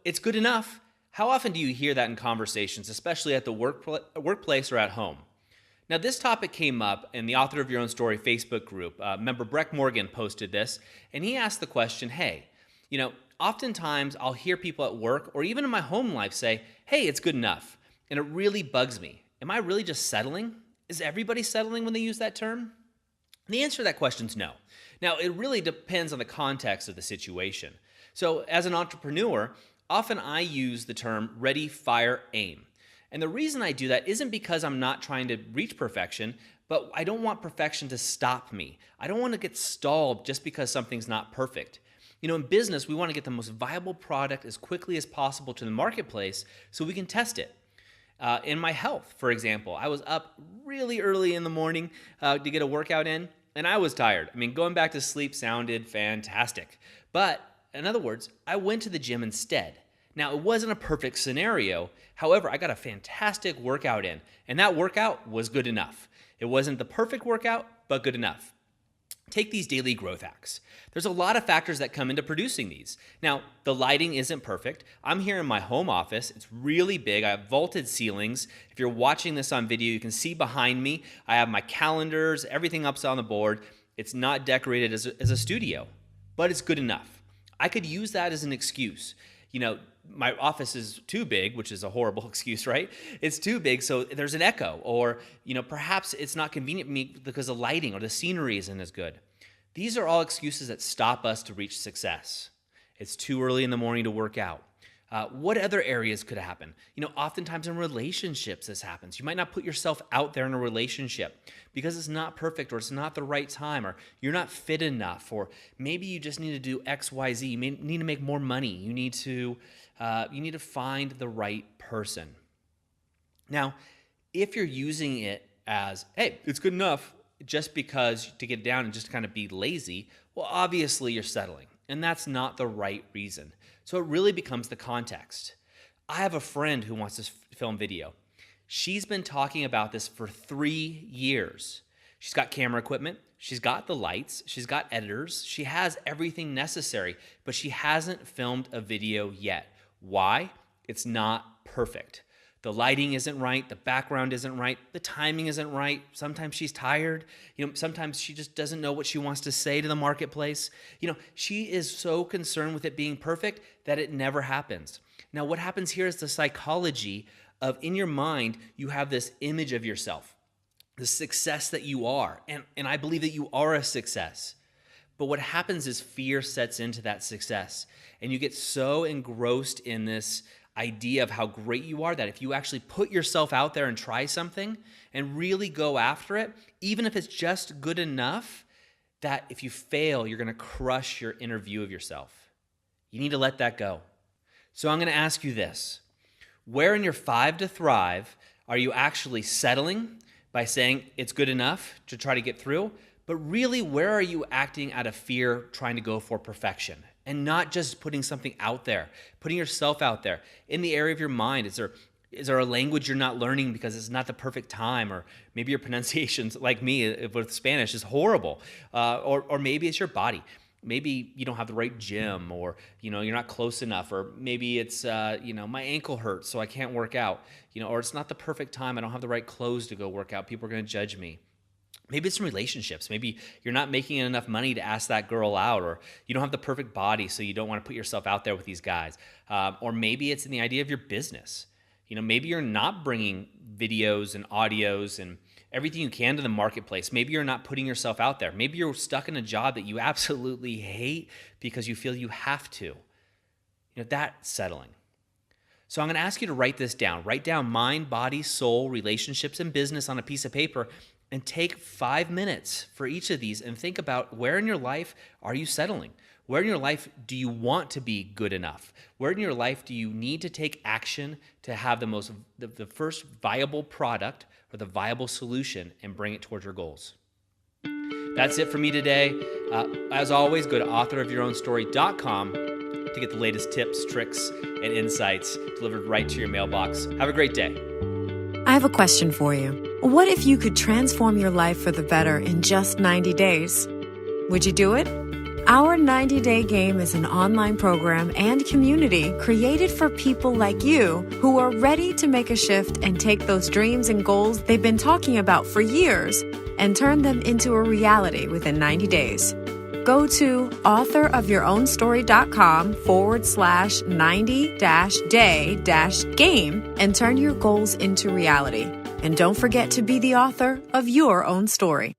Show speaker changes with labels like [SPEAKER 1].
[SPEAKER 1] it's good enough. How often do you hear that in conversations, especially at the workplace or at home? Now, this topic came up in the Author of Your Own Story Facebook group. Member Breck Morgan posted this, and he asked the question, hey, oftentimes I'll hear people at work or even in my home life say, hey, it's good enough. And it really bugs me. Am I really just settling? Is everybody settling when they use that term? The answer to that question is no. Now, it really depends on the context of the situation. So as an entrepreneur, often I use the term ready, fire, aim. And the reason I do that isn't because I'm not trying to reach perfection, but I don't want perfection to stop me. I don't want to get stalled just because something's not perfect. In business, we want to get the most viable product as quickly as possible to the marketplace so we can test it. In my health, for example, I was up really early in the morning to get a workout in, and I was tired. Going back to sleep sounded fantastic. But in other words, I went to the gym instead. Now, it wasn't a perfect scenario. However, I got a fantastic workout in, and that workout was good enough. It wasn't the perfect workout, but good enough. Take these daily growth hacks. There's a lot of factors that come into producing these. Now, the lighting isn't perfect. I'm here in my home office. It's really big. I have vaulted ceilings. If you're watching this on video, you can see behind me. I have my calendars, everything up on the board. It's not decorated as a studio, but it's good enough. I could use that as an excuse. My office is too big, which is a horrible excuse, right? It's too big, so there's an echo. Or, perhaps it's not convenient for me because the lighting or the scenery isn't as good. These are all excuses that stop us to reach success. It's too early in the morning to work out. What other areas could happen? Oftentimes in relationships this happens. You might not put yourself out there in a relationship because it's not perfect or it's not the right time or you're not fit enough or maybe you just need to do X, Y, Z. You may need to make more money. You need to find the right person. Now, if you're using it as, hey, it's good enough just because to get down and just kind of be lazy, well, obviously you're settling. And that's not the right reason. So it really becomes the context. I have a friend who wants to film video. She's been talking about this for 3 years. She's got camera equipment. She's got the lights. She's got editors. She has everything necessary, but she hasn't filmed a video yet. Why? It's not perfect. The lighting isn't right. The background isn't right. The timing isn't right. Sometimes she's tired. Sometimes she just doesn't know what she wants to say to the marketplace. She is so concerned with it being perfect that it never happens. Now, what happens here is the psychology of in your mind, you have this image of yourself, the success that you are. And I believe that you are a success. But what happens is fear sets into that success. And you get so engrossed in this idea of how great you are that if you actually put yourself out there and try something and really go after it, even if it's just good enough, that if you fail, you're going to crush your inner view of yourself. You need to let that go. So I'm going to ask you this. Where in your 5 to thrive are you actually settling by saying it's good enough to try to get through? But really, where are you acting out of fear, trying to go for perfection? And not just putting something out there, putting yourself out there. In the area of your mind, is there a language you're not learning because it's not the perfect time? Or maybe your pronunciations, like me with Spanish, is horrible. Or maybe it's your body. Maybe you don't have the right gym or, you're not close enough. Or maybe it's, my ankle hurts so I can't work out. Or it's not the perfect time. I don't have the right clothes to go work out. People are going to judge me. Maybe it's in relationships. Maybe you're not making enough money to ask that girl out, or you don't have the perfect body, so you don't want to put yourself out there with these guys. Or maybe it's in the idea of your business. Maybe you're not bringing videos and audios and everything you can to the marketplace. Maybe you're not putting yourself out there. Maybe you're stuck in a job that you absolutely hate because you feel you have to. That's settling. So I'm going to ask you to write this down. Write down mind, body, soul, relationships, and business on a piece of paper. And take 5 minutes for each of these and think about where in your life are you settling? Where in your life do you want to be good enough? Where in your life do you need to take action to have the first viable product or the viable solution and bring it towards your goals? That's it for me today. As always, go to authorofyourownstory.com to get the latest tips, tricks, and insights delivered right to your mailbox. Have a great day.
[SPEAKER 2] I have a question for you. What if you could transform your life for the better in just 90 days? Would you do it? Our 90-Day Game is an online program and community created for people like you who are ready to make a shift and take those dreams and goals they've been talking about for years and turn them into a reality within 90 days. Go to authorofyourownstory.com/90-day-game and turn your goals into reality. And don't forget to be the author of your own story.